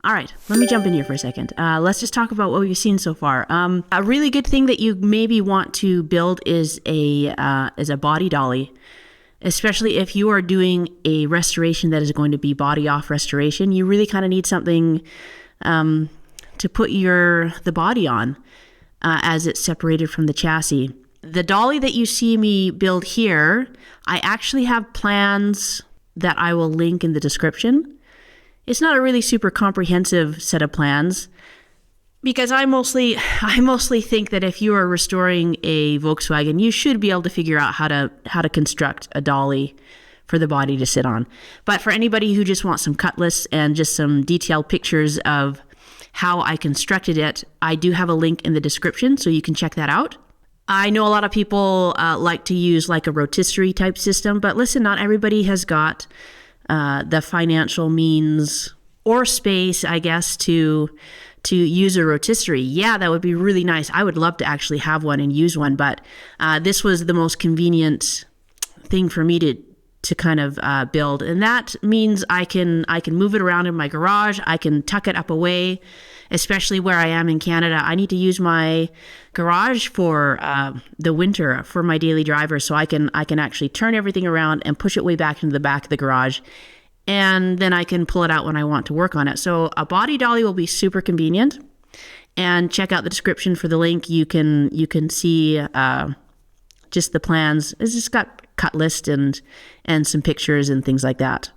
All right, let me jump in here for a second. Let's just talk about what we've seen so far. A really good thing that you maybe want to build is a body dolly, especially if you are doing a restoration that is going to be body off restoration. You really kind of need something to put the body on as it's separated from the chassis. The dolly that you see me build here, I actually have plans that I will link in the description. It's not a really super comprehensive set of plans because I mostly think that if you are restoring a Volkswagen, you should be able to figure out how to construct a dolly for the body to sit on. But for anybody who just wants some cut lists and just some detailed pictures of how I constructed it, I do have a link in the description, so you can check that out. I know a lot of people like to use like a rotisserie type system, but listen, not everybody has got the financial means or space, I guess, to use a rotisserie. Yeah, that would be really nice. I would love to actually have one and use one, but this was the most convenient thing for me to kind of build. And that means I can move it around in my garage. I can tuck it up away, especially where I am in Canada. I need to use my garage for the winter for my daily driver. So I can actually turn everything around and push it way back into the back of the garage. And then I can pull it out when I want to work on it. So a body dolly will be super convenient. And check out the description for the link. You can see just the plans. It's just got cut list and some pictures and things like that.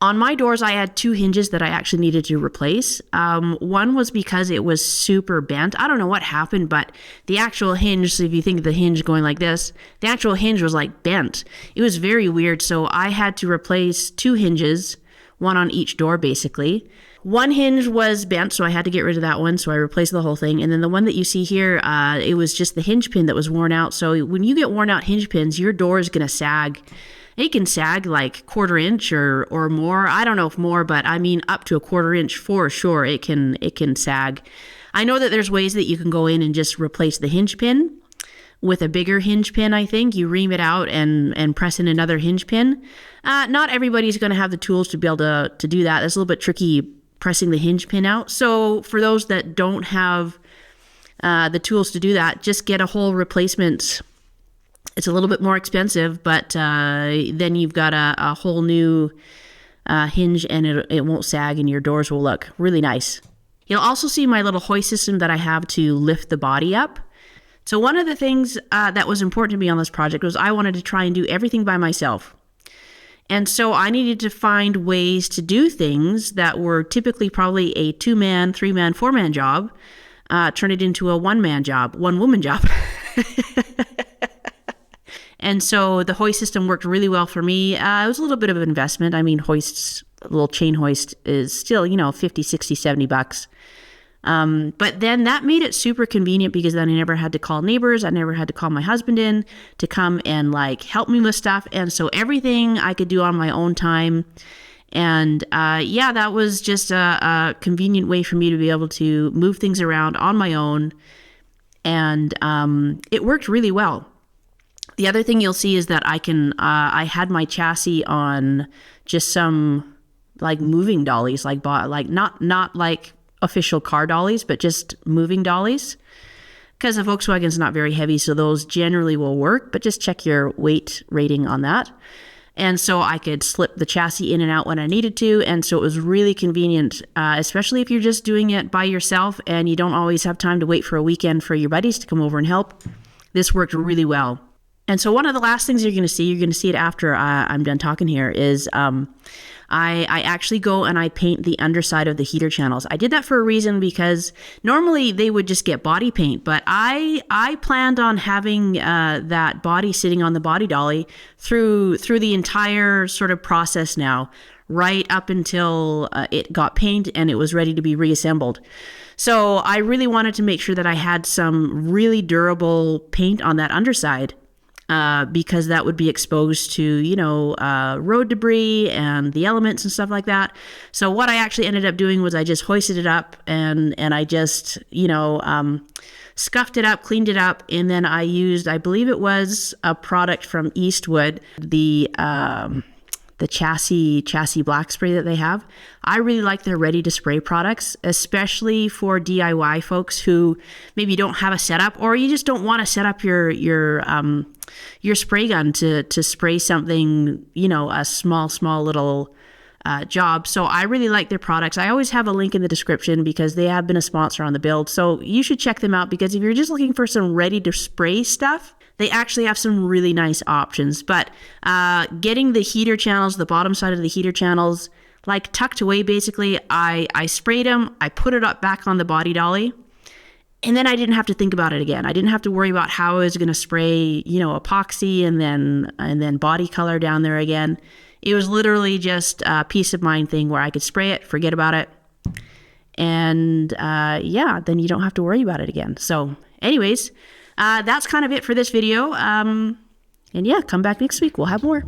On my doors, I had 2 hinges that I actually needed to replace. One was because it was super bent. I don't know what happened, but the actual hinge, so if you think of the hinge going like this, the actual hinge was like bent. It was very weird. So I had to replace 2 hinges, one on each door basically. One hinge was bent, so I had to get rid of that one. So I replaced the whole thing. And then the one that you see here, it was just the hinge pin that was worn out. So when you get worn out hinge pins, your door is going to sag. It can sag like 1/4 inch or more. I don't know if more, but I mean up to a 1/4 inch for sure. It can sag. I know that there's ways that you can go in and just replace the hinge pin with a bigger hinge pin. I think you ream it out and press in another hinge pin. Not everybody's going to have the tools to be able to do that. It's a little bit tricky pressing the hinge pin out. So for those that don't have the tools to do that, just get a whole replacement. It's a little bit more expensive, but then you've got a whole new hinge and it won't sag and your doors will look really nice. You'll also see my little hoist system that I have to lift the body up. So one of the things that was important to me on this project was I wanted to try and do everything by myself. And so I needed to find ways to do things that were typically probably a 2-man, 3-man, 4-man job, turn it into a 1-man job, 1-woman job. And so the hoist system worked really well for me. It was a little bit of an investment. I mean, hoists, a little chain hoist is still, $50, $60, $70. But then that made it super convenient because then I never had to call neighbors. I never had to call my husband in to come and help me with stuff. And so everything I could do on my own time. And that was just a convenient way for me to be able to move things around on my own. And it worked really well. The other thing you'll see is that I had my chassis on just some moving dollies, not like official car dollies, but just moving dollies. Because the Volkswagen's not very heavy, so those generally will work, but just check your weight rating on that. And so I could slip the chassis in and out when I needed to. And so it was really convenient, especially if you're just doing it by yourself and you don't always have time to wait for a weekend for your buddies to come over and help. This worked really well. And so one of the last things you're going to see it after I'm done talking here, is I actually go and I paint the underside of the heater channels. I did that for a reason because normally they would just get body paint, but I planned on having that body sitting on the body dolly through the entire sort of process now, right up until it got paint and it was ready to be reassembled. So I really wanted to make sure that I had some really durable paint on that underside. Because that would be exposed to, road debris and the elements and stuff like that. So what I actually ended up doing was I just hoisted it up and I just, scuffed it up, cleaned it up, and then I used, I believe it was a product from Eastwood, the chassis black spray that they have. I really like their ready to spray products, especially for DIY folks who maybe don't have a setup, or you just don't want to set up your spray gun to spray something, you know, a small little job. So I really like their products. I always have a link in the description because they have been a sponsor on the build. So you should check them out, because if you're just looking for some ready to spray stuff, they actually have some really nice options. But getting the heater channels, the bottom side of the heater channels, like tucked away, basically, I sprayed them, I put it up back on the body dolly, and then I didn't have to think about it again. I didn't have to worry about how I was going to spray, you know, epoxy and then body color down there again. It was literally just a peace of mind thing where I could spray it, forget about it, and yeah, then you don't have to worry about it again. So anyways, that's kind of it for this video. And yeah, come back next week. We'll have more.